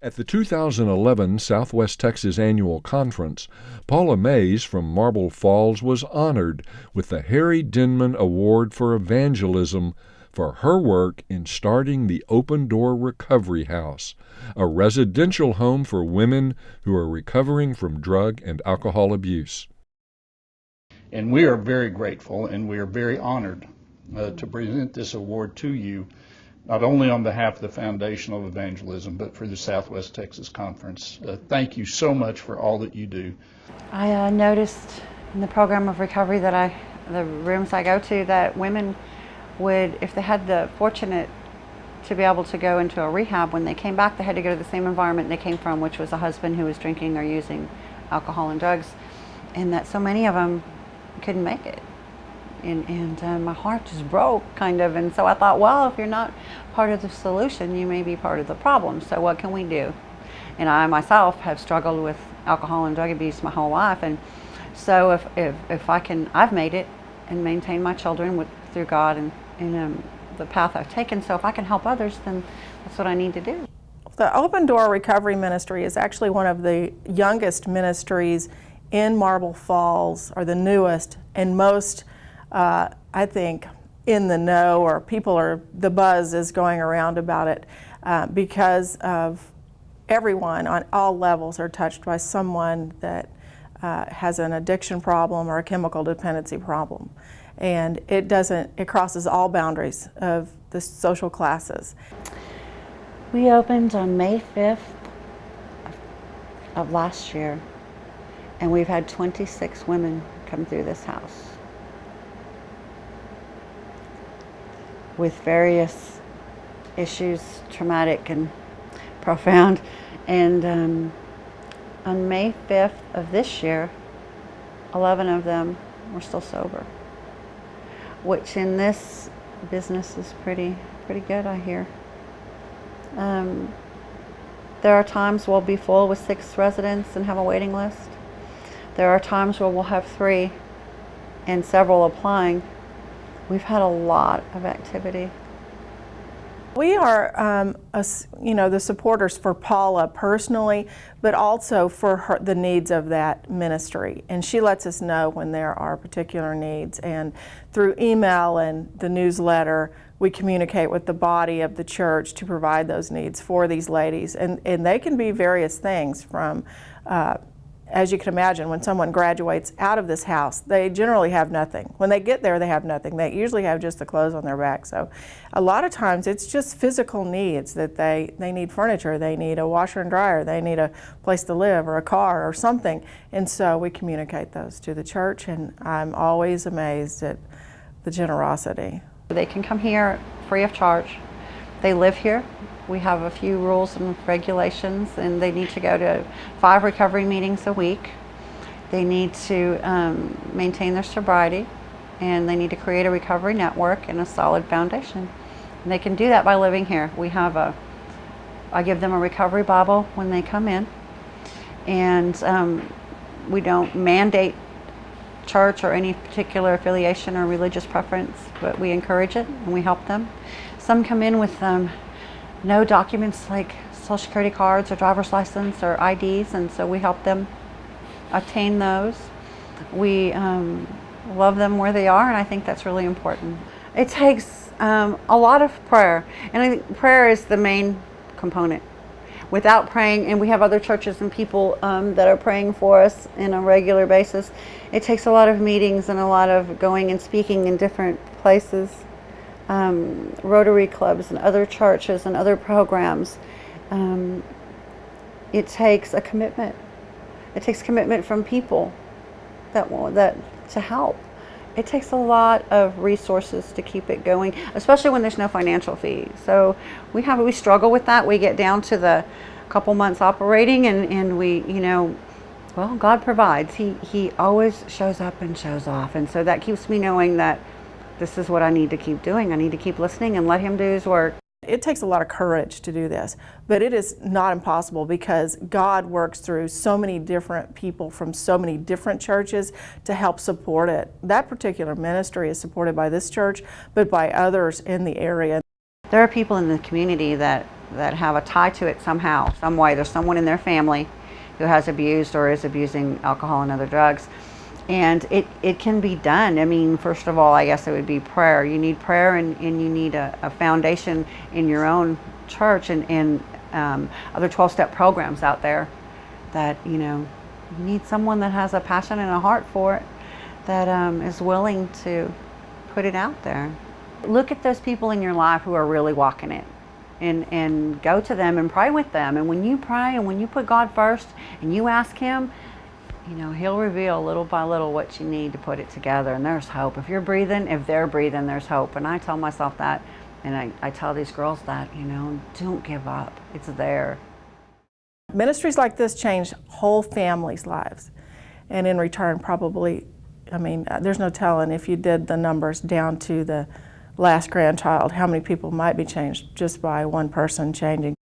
At the 2011 Southwest Texas Annual Conference, Paula Mays from Marble Falls was honored with the Harry Denman Award for Evangelism for her work in starting the Open Door Recovery House, a residential home for women who are recovering from drug and alcohol abuse. And we are very grateful and we are very honored to present this award to you, not only on behalf of the Foundation of Evangelism, but for the Southwest Texas Conference. Thank you so much for all that you do. I noticed in the program of recovery that the rooms I go to, that women would, if they had the fortunate to be able to go into a rehab, when they came back, they had to go to the same environment they came from, which was a husband who was drinking or using alcohol and drugs, and that so many of them couldn't make it. And my heart just broke, kind of. And so I thought, well, if you're not part of the solution, you may be part of the problem. So what can we do? And I myself have struggled with alcohol and drug abuse my whole life. And so if I can, I've made it and maintained my children through God and the path I've taken. So if I can help others, then that's what I need to do. The Open Door Recovery Ministry is actually one of the youngest ministries in Marble Falls, or the newest and most I think in the know, or the buzz is going around about it because of everyone on all levels are touched by someone that has an addiction problem or a chemical dependency problem. And it crosses all boundaries of the social classes. We opened on May 5th of last year, and we've had 26 women come through this house with various issues, traumatic and profound. And on May 5th of this year, 11 of them were still sober, which in this business is pretty good, I hear. There are times we'll be full with 6 residents and have a waiting list. There are times where we'll have 3 and several applying. We've had a lot of activity. We are, the supporters for Paula personally, but also for the needs of that ministry. And she lets us know when there are particular needs. And through email and the newsletter, we communicate with the body of the church to provide those needs for these ladies. And they can be various things from, as you can imagine, when someone graduates out of this house, they generally have nothing. When they get there, they have nothing. They usually have just the clothes on their back. So a lot of times it's just physical needs that they need furniture, they need a washer and dryer, they need a place to live or a car or something. And so we communicate those to the church, and I'm always amazed at the generosity. They can come here free of charge. They live here. We have a few rules and regulations, and they need to go to 5 recovery meetings a week. They need to maintain their sobriety, and they need to create a recovery network and a solid foundation. And they can do that by living here. I give them a recovery Bible when they come in, and we don't mandate church or any particular affiliation or religious preference, but we encourage it and we help them. Some come in with no documents like Social Security cards or driver's license or IDs, and so we help them obtain those. We love them where they are, and I think that's really important. It takes a lot of prayer, and I think prayer is the main component. Without praying, and we have other churches and people that are praying for us on a regular basis, it takes a lot of meetings and a lot of going and speaking in different places. Rotary clubs and other churches and other programs. It takes a commitment. It takes commitment from people that to help. It takes a lot of resources to keep it going, especially when there's no financial fee. So we struggle with that. We get down to the couple months operating, and we, well, God provides. He always shows up and shows off, and so that keeps me knowing that this is what I need to keep doing. I need to keep listening and let Him do His work. It takes a lot of courage to do this, but it is not impossible because God works through so many different people from so many different churches to help support it. That particular ministry is supported by this church, but by others in the area. There are people in the community that that have a tie to it somehow, some way. There's someone in their family who has abused or is abusing alcohol and other drugs. And it can be done. I mean, first of all, I guess it would be prayer. You need prayer, and you need a foundation in your own church and other 12-step programs out there that, you know, you need someone that has a passion and a heart for it, that is willing to put it out there. Look at those people in your life who are really walking it, and go to them and pray with them. And when you pray and when you put God first and you ask Him, you know, He'll reveal little by little what you need to put it together. And there's hope. If you're breathing, if they're breathing, there's hope. And I tell myself that, and I tell these girls that, you know, don't give up. It's there. Ministries like this change whole families' lives. And in return, probably, I mean, there's no telling if you did the numbers down to the last grandchild, how many people might be changed just by one person changing.